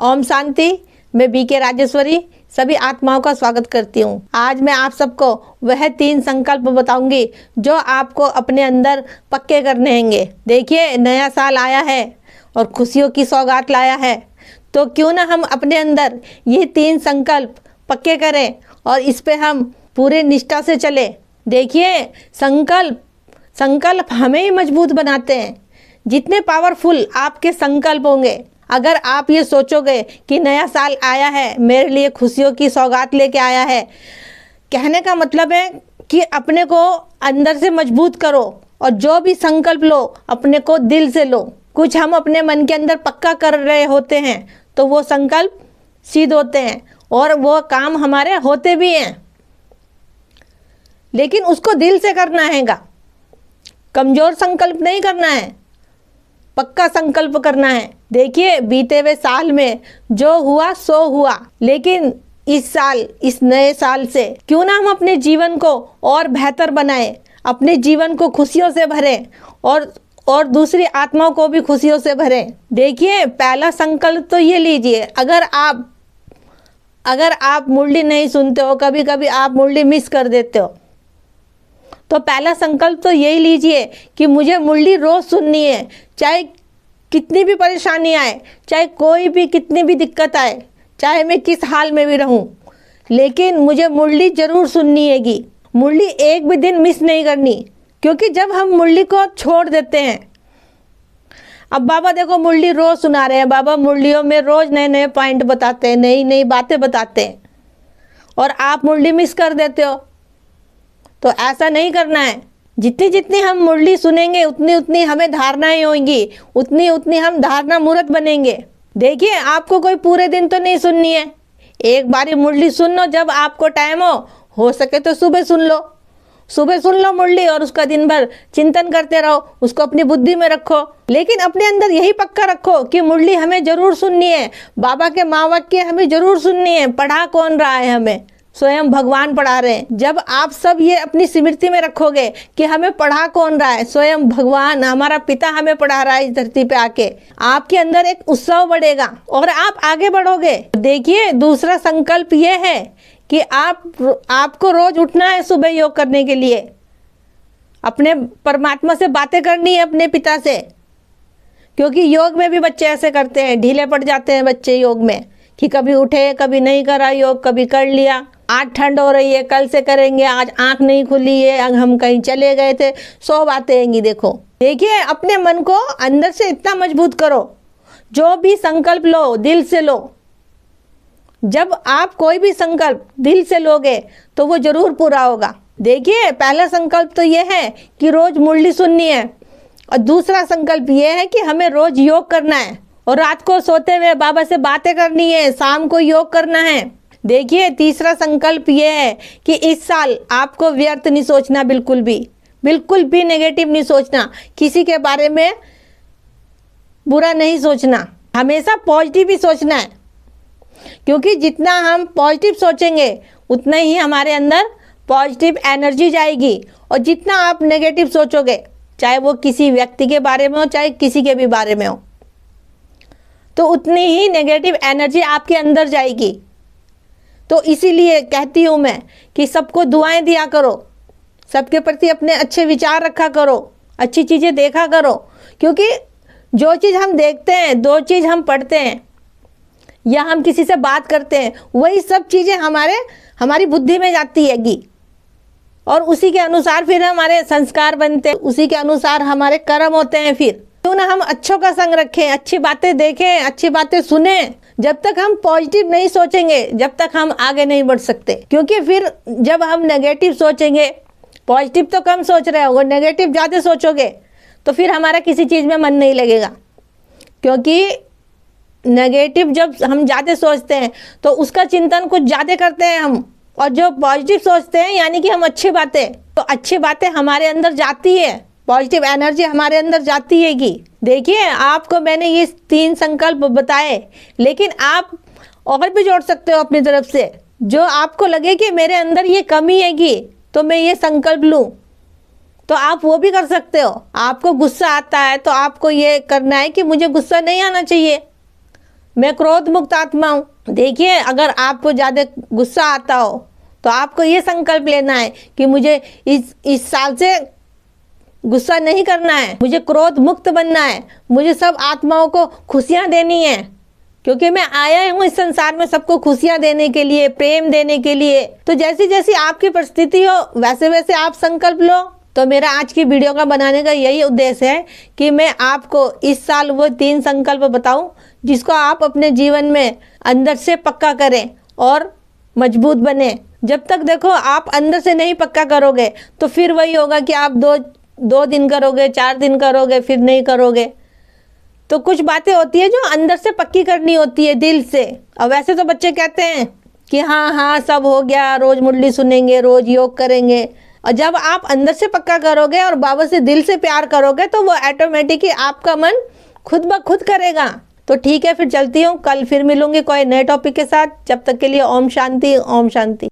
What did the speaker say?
ओम शांति। मैं बीके राजेश्वरी सभी आत्माओं का स्वागत करती हूँ। आज मैं आप सबको वह 3 संकल्प बताऊंगी जो आपको अपने अंदर पक्के करने होंगे। देखिए, नया साल आया है और खुशियों की सौगात लाया है, तो क्यों ना हम अपने अंदर ये 3 संकल्प पक्के करें और इस पे हम पूरे निष्ठा से चले। देखिए, संकल्प हमें ही मजबूत बनाते हैं। जितने पावरफुल आपके संकल्प होंगे, अगर आप ये सोचोगे कि नया साल आया है, मेरे लिए खुशियों की सौगात लेके आया है, कहने का मतलब है कि अपने को अंदर से मजबूत करो और जो भी संकल्प लो अपने को दिल से लो। कुछ हम अपने मन के अंदर पक्का कर रहे होते हैं तो वो संकल्प सिद्ध होते हैं और वो काम हमारे होते भी हैं, लेकिन उसको दिल से करना हैगा। कमज़ोर संकल्प नहीं करना है, पक्का संकल्प करना है। देखिए, बीते हुए साल में जो हुआ सो हुआ, लेकिन इस साल, इस नए साल से क्यों ना हम अपने जीवन को और बेहतर बनाएं, अपने जीवन को खुशियों से भरें और दूसरी आत्माओं को भी खुशियों से भरें। देखिए, पहला संकल्प तो ये लीजिए, अगर आप मुरली नहीं सुनते हो, कभी कभी आप मुरली मिस कर देते हो, तो पहला संकल्प तो यही लीजिए कि मुझे मुरली रोज़ सुननी है, चाहे कितनी भी परेशानी आए, चाहे कोई भी कितनी भी दिक्कत आए, चाहे मैं किस हाल में भी रहूं, लेकिन मुझे मुरली ज़रूर सुननी हैगी। मुरली एक भी दिन मिस नहीं करनी, क्योंकि जब हम मुरली को छोड़ देते हैं, अब बाबा देखो मुरली रोज़ सुना रहे हैं, बाबा मुरलियों में रोज़ नए नए पॉइंट बताते हैं, नई नई बातें बताते हैं, और आप मुरली मिस कर देते हो। तो ऐसा नहीं करना है। जितनी जितनी हम मुरली सुनेंगे उतनी उतनी हमें धारणाएं होंगी, उतनी उतनी हम धारणा मूर्त बनेंगे। देखिए, आपको कोई पूरे दिन तो नहीं सुननी है, एक बारी मुरली सुन लो, जब आपको टाइम हो सके तो सुबह सुन लो मुरली, और उसका दिन भर चिंतन करते रहो, उसको अपनी बुद्धि में रखो। लेकिन अपने अंदर यही पक्का रखो कि मुरली हमें जरूर सुननी है, बाबा के महावाक्य हमें जरूर सुननी है। पढ़ा कौन रहा है? हमें स्वयं भगवान पढ़ा रहे हैं। जब आप सब ये अपनी स्मृति में रखोगे कि हमें पढ़ा कौन रहा है, स्वयं भगवान हमारा पिता हमें पढ़ा रहा है इस धरती पे आके, आपके अंदर एक उत्सव बढ़ेगा और आप आगे बढ़ोगे। देखिए, दूसरा संकल्प ये है कि आपको रोज उठना है सुबह योग करने के लिए, अपने परमात्मा से बातें करनी है, अपने पिता से। क्योंकि योग में भी बच्चे ऐसे करते हैं, ढीले पड़ जाते हैं बच्चे योग में, कि कभी उठे, कभी नहीं करा योग, कभी कर लिया, आज ठंड हो रही है कल से करेंगे, आज आंख नहीं खुली है, आज हम कहीं चले गए थे, 100 बातें आएंगी। देखिए, अपने मन को अंदर से इतना मजबूत करो, जो भी संकल्प लो दिल से लो। जब आप कोई भी संकल्प दिल से लोगे तो वो जरूर पूरा होगा। देखिए, पहला संकल्प तो ये है कि रोज मुरली सुननी है, और दूसरा संकल्प ये है कि हमें रोज योग करना है, और रात को सोते हुए बाबा से बातें करनी है, शाम को योग करना है। देखिए, तीसरा संकल्प ये है कि इस साल आपको व्यर्थ नहीं सोचना, बिल्कुल भी नेगेटिव नहीं सोचना, किसी के बारे में बुरा नहीं सोचना, हमेशा पॉजिटिव ही सोचना है। क्योंकि जितना हम पॉजिटिव सोचेंगे उतना ही हमारे अंदर पॉजिटिव एनर्जी जाएगी, और जितना आप नेगेटिव सोचोगे, चाहे वो किसी व्यक्ति के बारे में हो, चाहे किसी के भी बारे में हो, तो उतनी ही नेगेटिव एनर्जी आपके अंदर जाएगी। तो इसीलिए कहती हूँ मैं कि सबको दुआएं दिया करो, सबके प्रति अपने अच्छे विचार रखा करो, अच्छी चीज़ें देखा करो। क्योंकि जो चीज़ हम देखते हैं, 2 चीज़ हम पढ़ते हैं या हम किसी से बात करते हैं, वही सब चीज़ें हमारी बुद्धि में जाती हैगी, और उसी के अनुसार फिर हमारे संस्कार बनते हैं, उसी के अनुसार हमारे कर्म होते हैं। फिर क्यों ना हम अच्छों का संग रखें, अच्छी बातें देखें, अच्छी बातें सुने। जब तक हम पॉजिटिव नहीं सोचेंगे, जब तक हम आगे नहीं बढ़ सकते। क्योंकि फिर जब हम नेगेटिव सोचेंगे, पॉजिटिव तो कम सोच रहे हो, नेगेटिव ज़्यादा सोचोगे तो फिर हमारा किसी चीज़ में मन नहीं लगेगा। क्योंकि नेगेटिव जब हम ज़्यादा सोचते हैं तो उसका चिंतन कुछ ज़्यादा करते हैं हम, और जो पॉजिटिव सोचते हैं यानी कि हम अच्छी बातें, तो अच्छी बातें हमारे अंदर जाती है, पॉजिटिव एनर्जी हमारे अंदर जाती हैगी। देखिए, आपको मैंने ये 3 संकल्प बताए, लेकिन आप और भी जोड़ सकते हो अपनी तरफ से। जो आपको लगे कि मेरे अंदर ये कमी हैगी तो मैं ये संकल्प लूँ, तो आप वो भी कर सकते हो। आपको गुस्सा आता है तो आपको ये करना है कि मुझे गुस्सा नहीं आना चाहिए, मैं क्रोध मुक्त आत्मा हूँ। देखिए, अगर आपको ज़्यादा गुस्सा आता हो तो आपको ये संकल्प लेना है कि मुझे इस साल से गुस्सा नहीं करना है, मुझे क्रोध मुक्त बनना है, मुझे सब आत्माओं को खुशियाँ देनी है, क्योंकि मैं आया हूँ इस संसार में सबको खुशियाँ देने के लिए, प्रेम देने के लिए। तो जैसी जैसी आपकी परिस्थिति हो वैसे वैसे आप संकल्प लो। तो मेरा आज की वीडियो का बनाने का यही उद्देश्य है कि मैं आपको इस साल वो 3 संकल्प बताऊं जिसको आप अपने जीवन में अंदर से पक्का करें और मजबूत बने। जब तक देखो आप अंदर से नहीं पक्का करोगे तो फिर वही होगा कि आप दो दिन करोगे, 4 दिन करोगे, फिर नहीं करोगे। तो कुछ बातें होती है जो अंदर से पक्की करनी होती है, दिल से। और वैसे तो बच्चे कहते हैं कि हाँ हाँ सब हो गया, रोज मुरली सुनेंगे, रोज योग करेंगे। और जब आप अंदर से पक्का करोगे और बाबा से दिल से प्यार करोगे तो वो ऑटोमेटिकली आपका मन खुद ब खुद करेगा। तो ठीक है, फिर चलती हूँ, कल फिर मिलूंगी कोई नए टॉपिक के साथ। जब तक के लिए ओम शांति, ओम शांति।